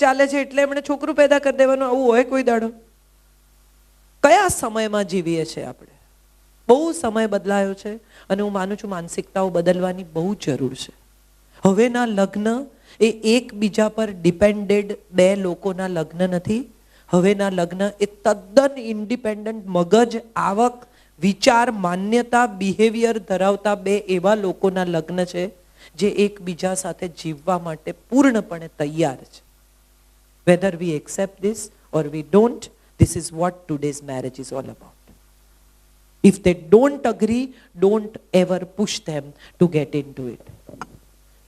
ચાલે છે એટલે એમણે છોકરું પેદા કરી દેવાનું, આવું હોય કોઈ દાડો? કયા સમયમાં જીવીએ છીએ આપણે? બહુ સમય બદલાયો છે અને હું માનું છું માનસિકતાઓ બદલવાની બહુ જરૂર છે. હવેના લગ્ન એ એકબીજા પર ડિપેન્ડેડ બે લોકોના લગ્ન નથી. હવેના લગ્ન એ તદ્દન ઇન્ડિપેન્ડન્ટ, મગજ, આવક, વિચાર, માન્યતા, બિહેવિયર ધરાવતા બે એવા લોકોના લગ્ન છે જે એકબીજા સાથે જીવવા માટે પૂર્ણપણે તૈયાર છે. Whether we accept this or we don't, this is what today's marriage is all about. If they don't agree, don't ever push them to get into it.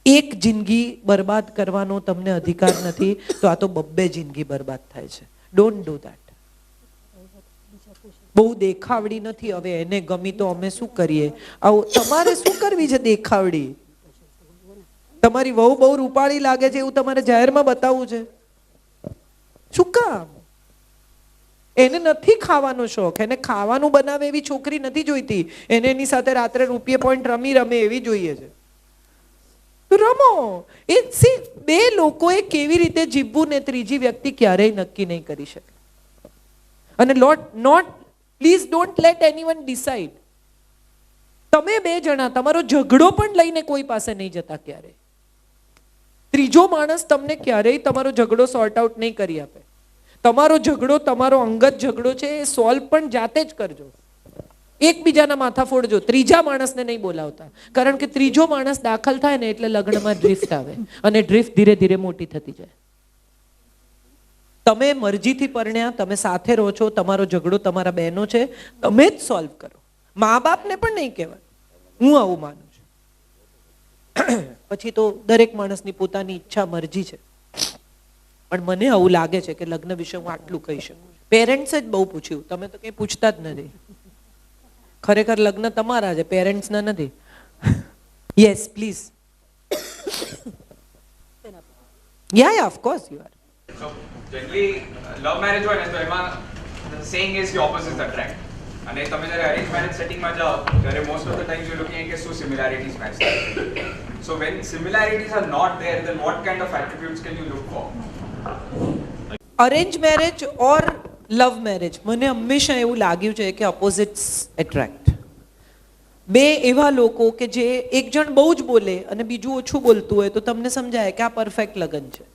એક જિંદગી બરબાદ કરવાનો તમને અધિકાર નથી, તો આ તો બબ્બે જિંદગી બરબાદ થાય છે. Don't do that. બહુ દેખાવડી નથી, હવે એને ગમી તો અમે શું કરીએ? આવું તમારે શું કરવી છે દેખાવડી? તમારી વહુ બહુ રૂપાળી લાગે છે એવું તમારે જાહેરમાં બતાવવું છે? શું કામ? એને નથી ખાવાનો શોખ, એને ખાવાનું બનાવે એવી છોકરી નથી જોઈતી, એને એની સાથે રાત્રે રૂપિયા પોઈન્ટ રમે એવી જોઈએ છે. રમો. એ બે લોકોએ કેવી રીતે જીવવું ને ત્રીજી વ્યક્તિ ક્યારેય નક્કી નહીં કરી શકે. અને please don't late anyone decide. તમે બે જણા તમારો ઝઘડો પણ લઈને કોઈ પાસે નહીં જતા ક્યારેય. ત્રીજો માણસ તમને ક્યારેય તમારો ઝઘડો સોર્ટ આઉટ નહીં કરી આપે. તમારો ઝઘડો તમારો અંગત ઝઘડો છે, એ સોલ્વ પણ જાતે જ કરજો. એકબીજાના માથા ફોડજો, ત્રીજા માણસને નહીં બોલાવતા. કારણ કે ત્રીજો માણસ દાખલ થાય ને એટલે લગ્નમાં ડ્રિફ્ટ આવે અને ડ્રિફ્ટ ધીરે ધીરે મોટી થતી જાય. તમે મરજીથી પરણ્યા, તમે સાથે રહો છો, તમારો ઝઘડો તમારા બહેનો છે, તમે જ સોલ્વ કરો. મા બાપને પણ નહીં કહેવાય. હું આવું માનું છું. પછી તો દરેક માણસની પોતાની ઈચ્છા, મરજી છે. પણ મને આવું લાગે છે કે લગ્ન વિશે હું આટલું કહી શકું. પેરેન્ટ્સે જ બહુ પૂછ્યું, તમે તો કંઈ પૂછતા જ નથી. ખરેખર લગ્ન તમારા છે, પેરેન્ટ્સના નથી. Yes please. Yeah of course you are. So generally love marriage હોય ને તો એમાં the saying is the opposites attract. અને તમે જ્યારે અરેન્જ મેરેજ સેટિંગમાં જાઓ ત્યારે most of the times you looking કે શું સિમિલારિટીઝ મેચ થાય. So when similarities are not there, then what kind of attributes can you look for? Arrange marriage or love marriage, મને હંમેશા એવું લાગ્યું છે કે ઓપોઝિટ્સ એટ્રેક્ટ. બે એવા લોકો કે જે એક જણ બહુ જ બોલે અને બીજું ઓછું બોલતું હોય તો તમને સમજાય કે આ પરફેક્ટ લગ્ન છે.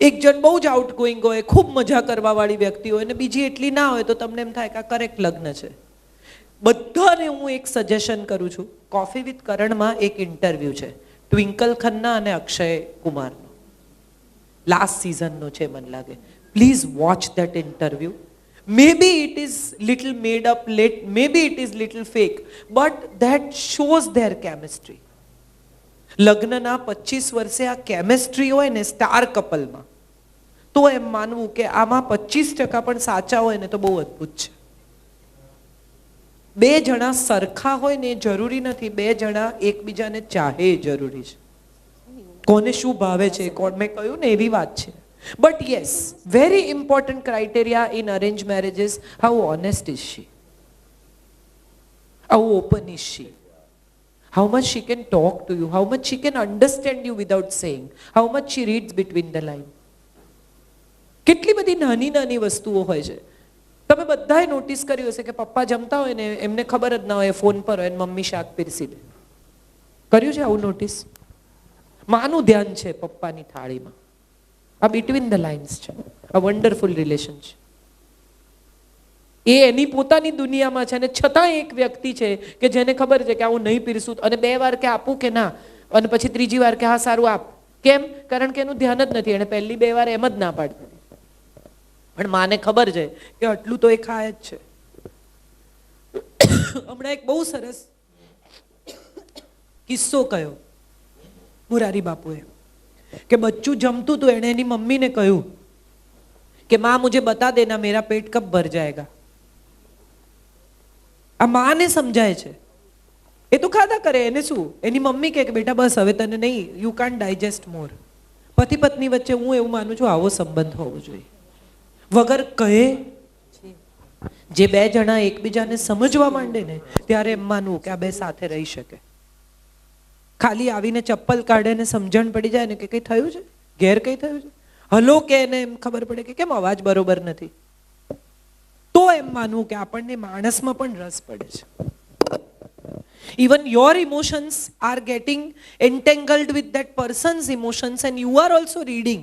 એક જણ બહુ જ આઉટ ગોઈંગ હોય, ખૂબ મજા કરવા વાળી વ્યક્તિ હોય અને બીજી એટલી ના હોય તો તમને એમ થાય કે આ કરેક્ટ લગ્ન છે. બધાને હું એક સજેશન કરું છું. કોફી વિથ કરણમાં એક ઇન્ટરવ્યૂ છે ટ્વિંકલ ખન્ના અને અક્ષય કુમારનો. લાસ્ટ સિઝનનો છે મને લાગે. Please watch that interview. Maybe it is little made up, maybe it is little fake, but that shows their chemistry. લગ્નના 25 વર્ષે આ કેમિસ્ટ્રી હોય ને સ્ટાર કપલમાં, તો એમ માનવું કે આમાં 25% પણ સાચા હોય ને તો બહુ અદ્ભુત છે. બે જણા સરખા હોય ને એ જરૂરી નથી, બે જણા એકબીજાને ચાહે એ જરૂરી છે. કોને શું ભાવે છે, કોણ, મેં કહ્યું ને એવી વાત છે. But yes, very important criteria in arranged marriage is how honest is she? How open is she? How much she can talk to you? How much she can understand you without saying? How much she reads between the lines? કેટલી બધી નાની નાની વસ્તુઓ હોય છે. તમે બધાએ notice કર્યું હશે કે પપ્પા જમતા હોય ને એમને ખબર જ ના હોય, ફોન પર હોય ને મમ્મી શાક પીરસી દે. કર્યું છે આવું નોટિસ? માનું ધ્યાન છે પપ્પાની થાળીમાં. આ બિટવીન ધ લાઇન્સ છે. આ વન્ડરફુલ રિલેશન છે. એ એની પોતાની દુનિયામાં છે અને છતાં એક વ્યક્તિ છે કે જેને ખબર છે કે હું નહીં પીરસું અને 2 વાર કે આપું કે ના, અને પછી ત્રીજી વાર કે હા સારું આપ. કેમ? કારણ કે એનું ધ્યાન જ નથી. એને પહેલી 2 વાર એમ જ ના પાડતી. પણ માને ખબર છે કે આટલું તો એ ખાય જ છે. હમણાં એક બહુ સરસ કિસ્સો કયો મુરારી બાપુએ કે બચ્ચું જમતું તો એણે એની મમ્મીને કહ્યું કે माँ मुझे बता देना मेरा पेट कब भर जाएगा. આ માને સમજાય છે. એ તો ખાધા કરે, એને શું? એની મમ્મી કહે કે બેટા બસ હવે તને નહીં, યુ કાન્ટ ડાયજેસ્ટ મોર. પતિ પત્ની વચ્ચે હું એવું માનું છું આવો સંબંધ હોવો જોઈએ. વગર કહે જે બે જણા એકબીજાને સમજવા માંડે ને ત્યારે એમ માનવું કે આ બે સાથે રહી શકે. ખાલી આવીને ચપ્પલ કાઢે ને સમજણ પડી જાય ને કે કંઈ થયું છે, ઘેર કઈ થયું છે? હલો કે એને એમ ખબર પડે કે કેમ અવાજ બરોબર નથી, તો એમ માનવું કે આપણને માણસમાં પણ રસ પડે છે. Even your emotions are getting entangled with that person's emotions and you are also reading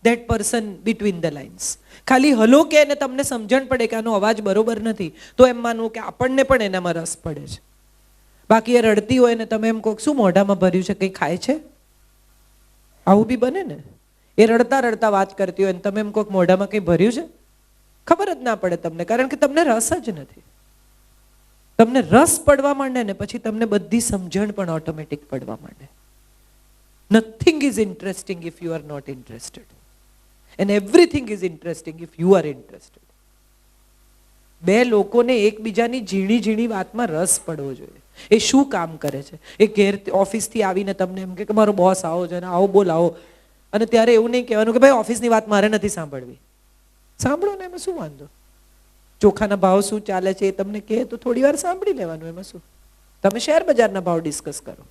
that person between the lines. ખાલી હલો કે એને તમને સમજણ પડે કે આનો અવાજ બરોબર નથી, તો એમ માનવું કે આપણને પણ એનામાં રસ પડે છે. બાકી એ રડતી હોય ને તમે એમ કહો શું મોઢામાં ભર્યું છે, કંઈ ખાય છે? આવું બી બને ને. એ રડતા રડતા વાત કરતી હોય ને તમે એમ કહો મોઢામાં કંઈ ભર્યું છે, ખબર જ ના પડે તમને, કારણ કે તમને રસ જ નથી. તમને રસ પડવા માંડે ને પછી તમને બધી સમજણ પણ ઓટોમેટિક પડવા માંડે. Nothing is interesting if you are not interested and everything is interesting if you are interested. બે લોકોને એકબીજાની ઝીણી ઝીણી વાતમાં રસ પડવો જોઈએ. એ શું કામ કરે છે, એ ઘેર ઓફિસથી આવીને તમને એમ કે મારો બોસ આવો છે ને આવો બોલાવો, અને ત્યારે એવું નહીં કહેવાનું કે ભાઈ ઓફિસની વાત મારે નથી સાંભળવી. સાંભળો ને, એમાં શું વાંધો? ચોખાના ભાવ શું ચાલે છે એ તમને કહે તો થોડી વાર સાંભળી લેવાનું, એમાં શું? તમે શેર બજારના ભાવ ડિસ્કસ કરો.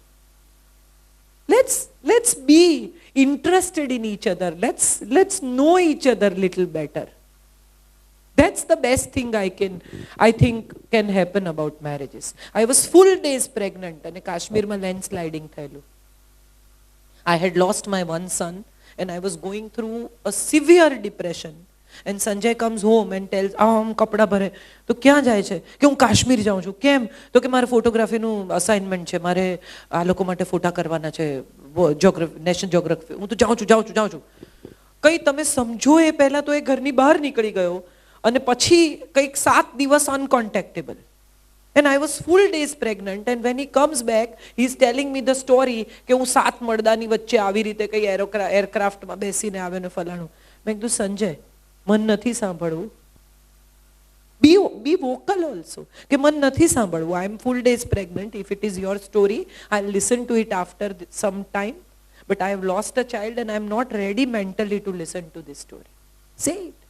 Let's be interested in each other. Let's know each other little better. That's the best thing I think can happen about marriages. I was full days pregnant અને કાશ્મીરમાં લેન્ડસ્લાઇડિંગ થયેલું. I had lost my one son and I was going through a severe depression. And Sanjay comes home and tells, આમ કપડા ભરે તો ક્યાં જાય છે કે હું કાશ્મીર જાઉં છું. કેમ? તો કે મારે ફોટોગ્રાફીનું અસાઇનમેન્ટ છે, મારે આ લોકો માટે ફોટા કરવાના છે, નેશનલ જ્યોગ્રાફી. હું તો જાઉં છું. કંઈ તમે સમજો એ પહેલા તો એ ઘરની બહાર નીકળી ગયો અને પછી કંઈક 7 દિવસ અનકોન્ટેક્ટેબલ. And I was full days pregnant and when he comes back he is telling me the story કે હું 7 મળદાની વચ્ચે આવી રીતે કઈ એરક્રાફ્ટમાં બેસીને આવે ને ફલાણું. મેં કીધું સંજય, મન નથી સાંભળવું. બી વોકલ ઓલ્સો કે મન નથી સાંભળવું. I am full days pregnant. If it is your story I will listen to it after some time, but I have lost a child and I am not ready mentally to listen to this story. Say it.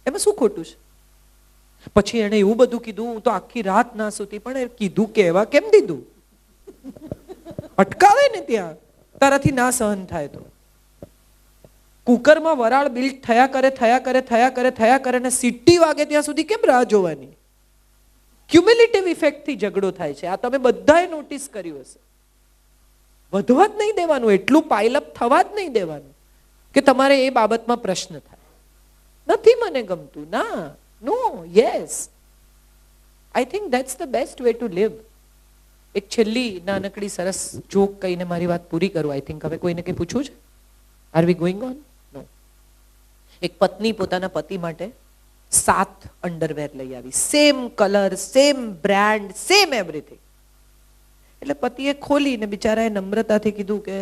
એમાં શું ખોટું છે? પછી એણે એવું બધું કીધું, હું તો આખી રાત ના સૂતી. પણ એ કીધું કેવા કેમ દીધું? અટકાવે ને ત્યાં, તારાથી ના સહન થાય તો. કુકરમાં વરાળ બિલ્ટ થયા કરે ને સીટી વાગે ત્યાં સુધી કેમ રાહ જોવાની? ક્યુમ્યુલેટિવ ઇફેક્ટથી ઝઘડો થાય છે. આ તમે બધાએ નોટિસ કર્યું હશે. વધવા જ નહીં દેવાનું, એટલું પાઇલઅપ થવા જ નહીં દેવાનું કે તમારે એ બાબતમાં પ્રશ્ન થાય. નથી મને ગમતું, ના, no, yes. I think that's the best way to leave. એક છેલ્લી નાનકડી સરસ જોક કહીને મારી વાત પૂરી કરું. આઈ થિંક હવે કોઈને કંઈ પૂછવું છે? Are we going on? No. એક પત્ની પોતાના પતિ માટે 7 અંડરવેર લઈ આવી, same colour, same brand, same everything. એટલે પતિએ ખોલીને બિચારાએ નમ્રતાથી કીધું કે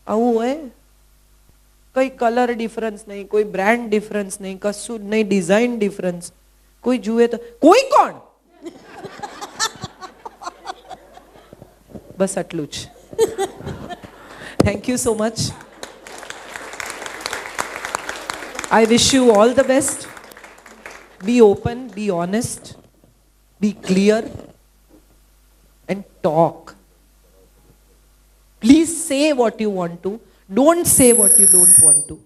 આવું હોય, કઈ કલર ડિફરન્સ નહીં, કોઈ બ્રાન્ડ ડિફરન્સ નહીં, કશું નહીં, ડિઝાઇન ડિફરન્સ. કોઈ જુએ તો કોઈ કોણ? બસ આટલું જ. Thank you so much. I wish you all the best. Be open, be honest, be clear and talk. Please say what you want to. Don't say what you don't want to.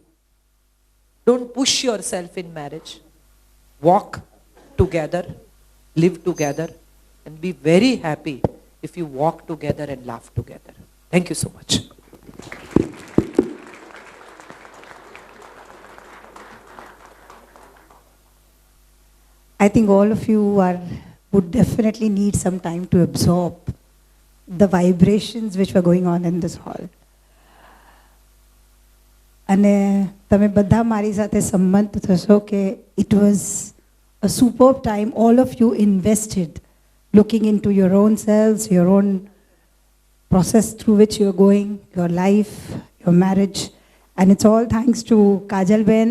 Don't push yourself in marriage. Walk together, live together and be very happy if you walk together and laugh together. Thank you so much. I think all of you would definitely need some time to absorb the vibrations which were going on in this hall. અને તમે બધા મારી સાથે સંમત થશો કે it was a superb time. All of you invested looking into your own selves, your own process through which you're going, your life, your marriage. And it's all thanks to Kajal Ben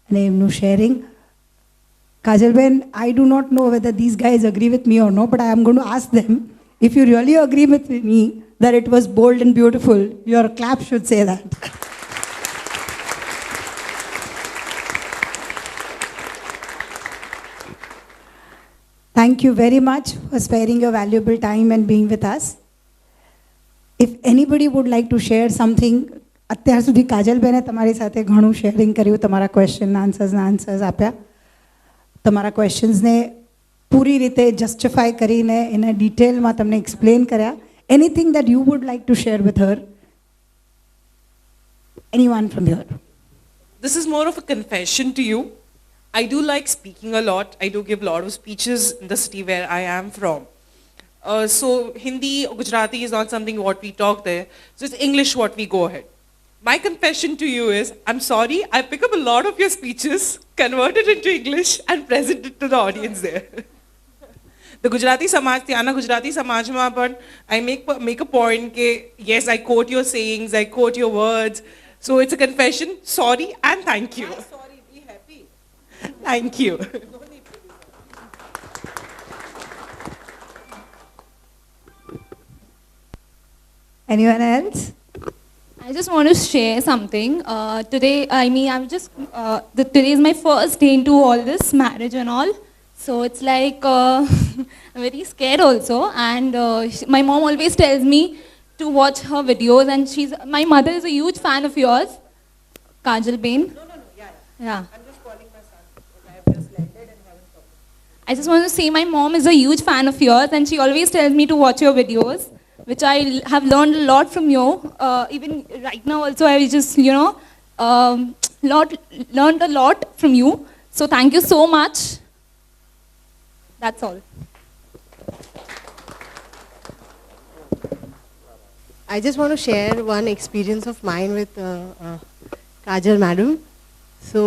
and emnu sharing. Kajal Ben, I do not know whether these guys agree with me or not, but I am going to ask them, if you really agree with me that it was bold and beautiful, your clap should say that. Thank you very much for sparing your valuable time and being with us. If anybody would like to share something અત્યાર સુધી કાજલબેને તમારી સાથે ઘણું sharing કર્યું, તમારા ક્વેશ્ચનના answers આપ્યા, તમારા ક્વેશ્ચન્સને પૂરી રીતે જસ્ટિફાઈ કરીને એને ડિટેલમાં તમને એક્સપ્લેન કર્યા. Anything that you would like to share with her? Anyone from here? This is more of a confession to you. I do like speaking a lot. I do give a lot of speeches in the city where I am from. So Hindi or Gujarati is not something what we talk there. So it's English what we go ahead. My confession to you is, I'm sorry, I pick up a lot of your speeches, convert it into English and present it to the audience there. The Gujarati Samaj, Tyana Gujarati Samaj ma, but I make a point ke, yes, I quote your sayings, I quote your words. So it's a confession, sorry and thank you. Sorry, be happy. Thank you. Anyone else? I just want to share something. Today, today is my first day into all this marriage and all. So it's like, I'm very scared also. And my mom always tells me to watch her videos, and my mother is a huge fan of yours, Kajal Bain. Yeah. I'm just calling my son because I have just landed and haven't talked. I just want to say my mom is a huge fan of yours, and she always tells me to watch your videos, which I have learned a lot from you. Even right now also, I just, learned a lot from you. So thank you so much. That's all. I just want to share one experience of mine with Kajal madam. So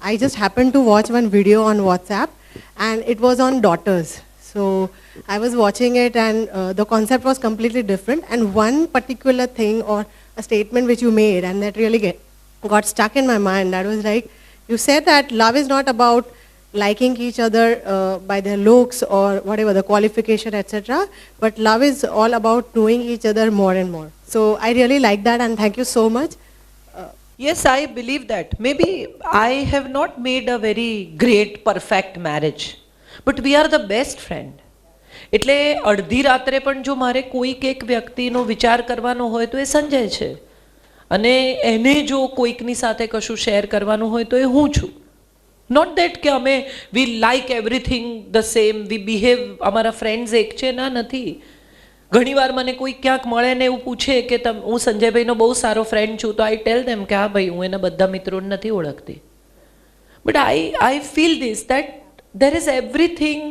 I just happened to watch one video on WhatsApp, and it was on daughters. So I was watching it, and the concept was completely different. And one particular thing or a statement which you made, and that really got stuck in my mind. That was like, you said that love is not about liking each other by their looks or whatever, the qualification, etc. But love is all about knowing each other more and more. So I really like that, and thank you so much. Yes, I believe that. Maybe I have not made a very great, perfect marriage, but we are the best friend. એટલે અડધી રાત્રે પણ જો મારે કોઈક એક વ્યક્તિનો વિચાર કરવાનો હોય તો એ સંજય છે, અને એને જો કોઈકની સાથે કશું શેર કરવાનું હોય તો એ હું છું. નોટ દેટ કે અમે we like everything the same, we behave, અમારા ફ્રેન્ડ્સ એક છે, ના નથી. ઘણીવાર મને કોઈ ક્યાંક મળે ને એવું પૂછે કે હું સંજયભાઈનો બહુ સારો ફ્રેન્ડ છું, તો આઈ ટેલ ધેમ કે હા ભાઈ, હું એના બધા મિત્રોને નથી ઓળખતી. But I feel this, that there is everything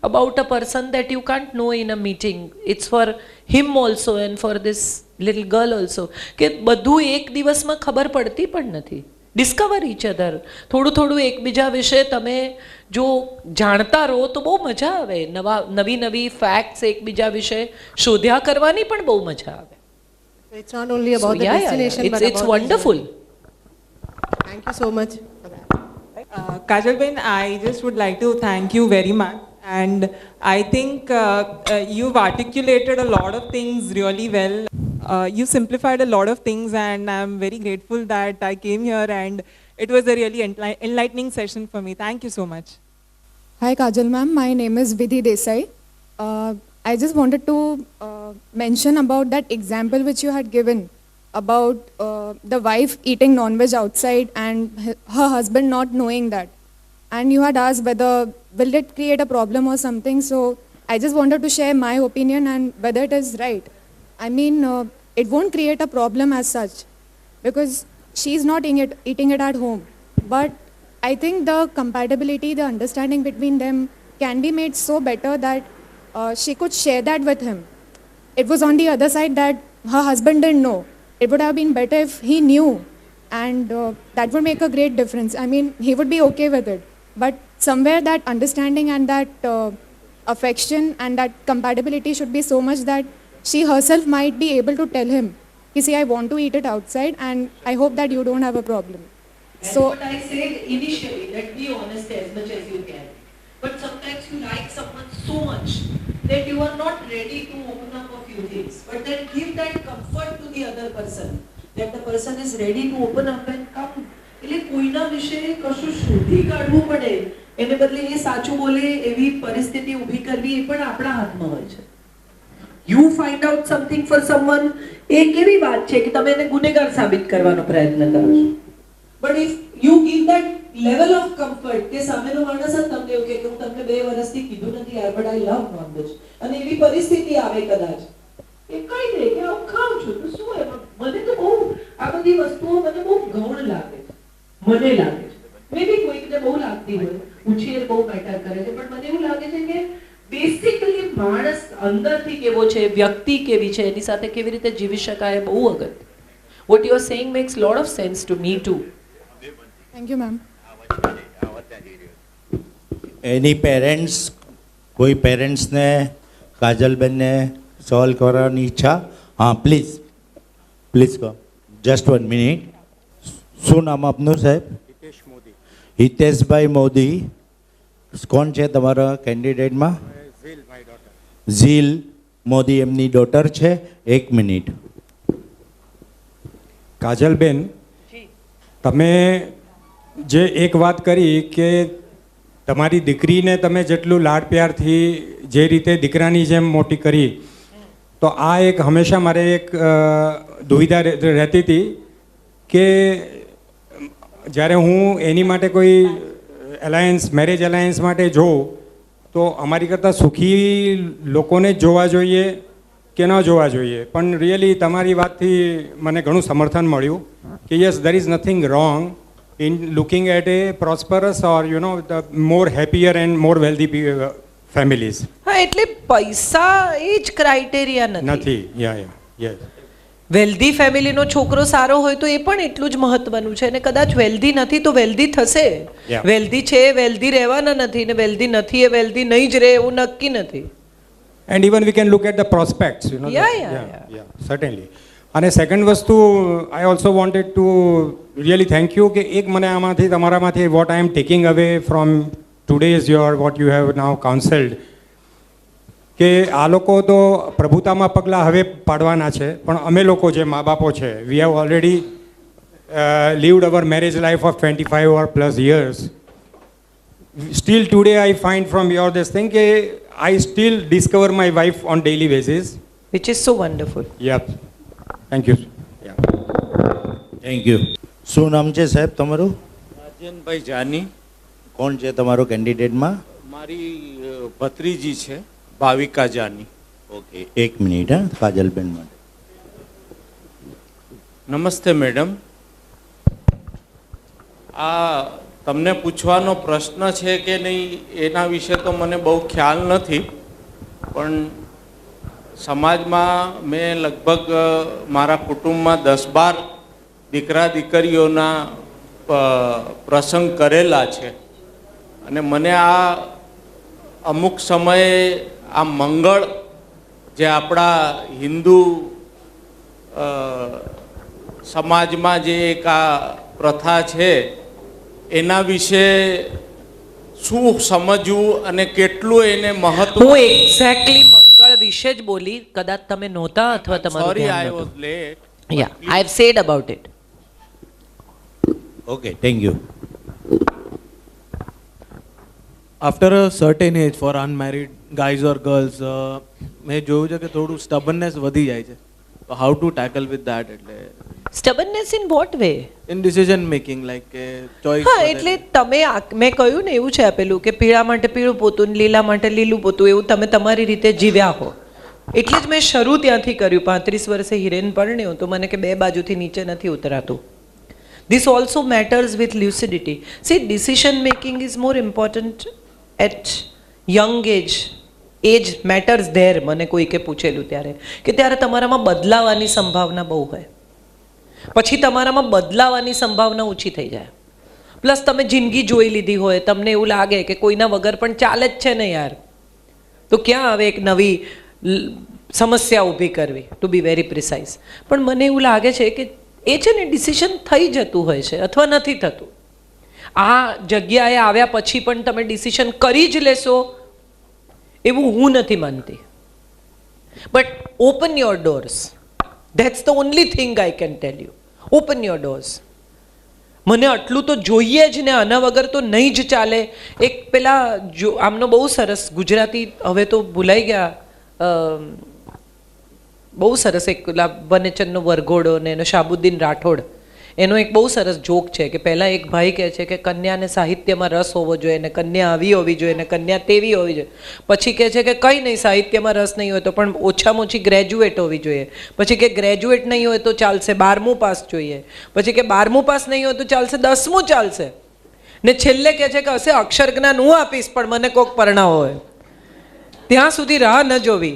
about a person that you can't know in a meeting. It's for him also and for this little girl also. કે બધું એક દિવસમાં ખબર પડતી પણ નથી. Discover each other. થોડું થોડું એકબીજા વિશે તમે જો જાણતા રહો તો બહુ મજા આવે. નવી નવી ફેક્ટ્સ એકબીજા વિશે શોધ્યા કરવાની પણ બહુ મજા આવે. It's not only about the destination, but it's about wonderful. Thank you so much for that. Kajal Bain, I just would like to thank you very much. And I think you've articulated a lot of things really well. You simplified a lot of things, and I'm very grateful that I came here, and it was a really enlightening session for me. Thank you so much. Hi Kajal ma'am, my name is Vidhi Desai. I just wanted to mention about that example which you had given about the wife eating non-veg outside and her husband not knowing that. And you had asked whether will it create a problem or something. So I just wanted to share my opinion and whether it is right. I mean, it won't create a problem as such because she's not eating it at home. But I think the compatibility, the understanding between them can be made so better that she could share that with him. It was on the other side that her husband didn't know. It would have been better if he knew, and that would make a great difference. I mean, he would be okay with it. But somewhere that understanding and that affection and that compatibility should be so much that she herself might be able to tell him, you see, I want to eat it outside and I hope that you don't have a problem. That's what I said initially, that be honest as much as you can. But sometimes you like someone so much that you are not ready to open up a few things. But then give that comfort to the other person, that the person is ready to open up and come. એટલે કોઈના વિશે કશું શોધી કાઢવું પડે, એને બદલે એ સાચું બોલે એવી પરિસ્થિતિ ઊભી કરવી, એ પણ આપણા હાથમાં હોય છે. You find out something for someone, એ કેવી વાત છે કે તમે એને ગુનેગાર સાબિત કરવાનો પ્રયત્ન કરો છો. But if you give that level of comfort કે સામેનો માણસ જ તમને એવું કહે કે હું તમને 2 વર્ષથી કીધું નથી યાર બટ આઈ લવ નોનવેજ, અને એવી પરિસ્થિતિ આવે કદાચ એ કહી દે કે હું ખાઉં છું તો શું એમાં, મને તો બહુ આ બધી વસ્તુઓ મને બહુ ગૌણ લાગે છે, મને લાગે છે, મે બી કોઈકને બહુ લાગતી હોય, ઉછેર બહુ મેટર કરે છે, પણ મને એવું લાગે છે કે બેસિકલી માણસ અંદરથી કેવો છે, વ્યક્તિ કેવી છે, એની સાથે કેવી રીતે જીવી શકાય બહુ અગત્ય. What you are saying makes lot of sense to me too. Thank you, ma'am. Any parents, કોઈ પેરેન્ટ્સને કાજલબેનને સવાલ કરવાની ઈચ્છા? હા પ્લીઝ પ્લીઝ કહો. Just 1 minute. શું નામ આપનું સાહેબ? હિતેશ મોદી. હિતેશભાઈ મોદી. કોણ છે તમારા કેન્ડિડેટમાં? ઝીલ માય ડોટર. ઝીલ મોદી એમની ડોટર છે. 1 મિનિટ. કાજલબેન, તમે જે એક વાત કરી કે તમારી દીકરીને તમે જેટલું લાડ પ્યારથી જે રીતે દીકરાની જેમ મોટી કરી, તો આ એક હંમેશા મારે એક દુવિધા રહેતી હતી કે જ્યારે હું એની માટે કોઈ એલાયન્સ, મેરેજ એલાયન્સ માટે જોઉં તો અમારી કરતાં સુખી લોકોને જ જોવા જોઈએ કે ન જોવા જોઈએ. પણ રિયલી તમારી વાતથી મને ઘણું સમર્થન મળ્યું કે yes, there is nothing wrong in looking at a prosperous or the more happier and more wealthy families. હા, એટલે પૈસા એ જ ક્રાઇટેરિયા નથી. યસ. વેલ્ધી ફેમિલીનો છોકરો સારો હોય તો એ પણ એટલું જ મહત્વનું છે, અને કદાચ વેલ્ધી નથી તો વેલ્ધી થશે. Yeah. વેલ્ધી છે એ વેલ્ધી રહેવાના નથી, ને વેલ્ધી નથી એ વેલ્ધી નહીં જ રહે એવું નક્કી નથી. And even we can look at the prospects, Yeah. certainly. અને સેકન્ડ વસ્તુ, I also wanted to really thank you કે એક મને આમાંથી તમારામાંથી what I am taking away from today's your what you have now counselled, કે આ લોકો તો પ્રભુતામાં પગલાં હવે પાડવાના છે, પણ અમે લોકો જે મા બાપો છે, we have already lived our marriage life of 25 or plus years. Still today I find from your this thing કે I still discover my wife on daily basis. Which is so wonderful. Yep. Thank you. Thank you. શું નામ છે સાહેબ તમારું? રાજનભાઈ જાની. કોણ છે તમારો કેન્ડિડેટમાં? મારી ભત્રીજી છે ભાવિકા જાની. Okay, 1 minute. હા, કાજલબેન માટે. નમસ્તે મેડમ. આ તમને પૂછવાનો પ્રશ્ન છે કે નહીં એના વિશે તો મને બહુ ખ્યાલ નથી, પણ સમાજમાં મેં લગભગ મારા કુટુંબમાં 10-12 દીકરા દીકરીઓના પ્રસંગ કરેલા છે, અને મને આ અમુક સમયે આ મંગળ જે આપણા હિન્દુ સમાજમાં જે એક આ પ્રથા છે એના વિશે શું સમજવું અને કેટલું એને મહત્વ. હું એક્ઝેક્ટલી મંગળ વિશે જ બોલી, કદાચ તમે નહોતા અથવા તમારું સોરી, ધ્યાન આઈ નહોતું. Was late. Yeah, I have said about it. Okay, thank you. After a certain age for unmarried guys or girls, મેં જોયું છે કે થોડું stubbornness વધી જાય છે. So how to tackle with that? એટલે Stubbornness in what way? in decision making, like choice. હા, એટલે તમે મેં કહ્યું ને એવું છે આપેલું કે પીળા માટે પીળું પોતું ને લીલા માટે લીલું પોતું, એવું તમે તમારી રીતે જીવ્યા હો. એટલે જ મેં શરૂ ત્યાંથી કર્યું. 35 વર્ષે હિરેન પરણ્યો તો મને કે 2 બાજુથી નીચે નથી ઉતરાતું. This also matters with lucidity. See, decision making is more important at young age. Age matters there. મને કોઈકે પૂછેલું ત્યારે કે ત્યારે તમારામાં બદલાવાની સંભાવના બહુ હોય, પછી તમારામાં બદલાવાની સંભાવના ઓછી થઈ જાય. પ્લસ તમે જિંદગી જોઈ લીધી હોય, તમને એવું લાગે કે કોઈના વગર પણ ચાલે જ છે ને યાર, તો ક્યાં હવે એક નવી સમસ્યા ઊભી કરવી, ટુ બી વેરી પ્રિસાઇઝ. પણ મને એવું લાગે છે કે એ છે ને ડિસિઝન થઈ જતું હોય છે અથવા નથી થતું. આ જગ્યાએ આવ્યા પછી પણ તમે ડિસિઝન કરી જ લેશો એવું હું નથી માનતી. But open your doors. That's the only thing I can tell you. Open your doors. મને આટલું તો જોઈએ જ ને, આના વગર તો નહીં જ ચાલે. એક પેલા જો આમનો બહુ સરસ ગુજરાતી, હવે તો ભૂલાઈ ગયા, બહુ સરસ એક પેલા વનેચંદનો વરઘોડો ને એનો શાહબુદ્દીન રાઠોડ એનો એક બહુ સરસ જોક છે કે પહેલાં એક ભાઈ કહે છે કે કન્યાને સાહિત્યમાં રસ હોવો જોઈએ ને કન્યા આવી હોવી જોઈએ ને કન્યા તેવી હોવી જોઈએ. પછી કહે છે કે કંઈ નહીં, સાહિત્યમાં રસ નહીં હોય તો પણ ઓછામાં ઓછી ગ્રેજ્યુએટ હોવી જોઈએ. પછી કે ગ્રેજ્યુએટ નહીં હોય તો ચાલશે, 12મું પાસ જોઈએ. પછી કે 12મું પાસ નહીં હોય તો ચાલશે, 10મું ચાલશે. ને છેલ્લે કહે છે કે હશે અક્ષર જ્ઞાન હું આપીશ પણ મને કોક પરણાવો હોય. ત્યાં સુધી રાહ ન જોવી.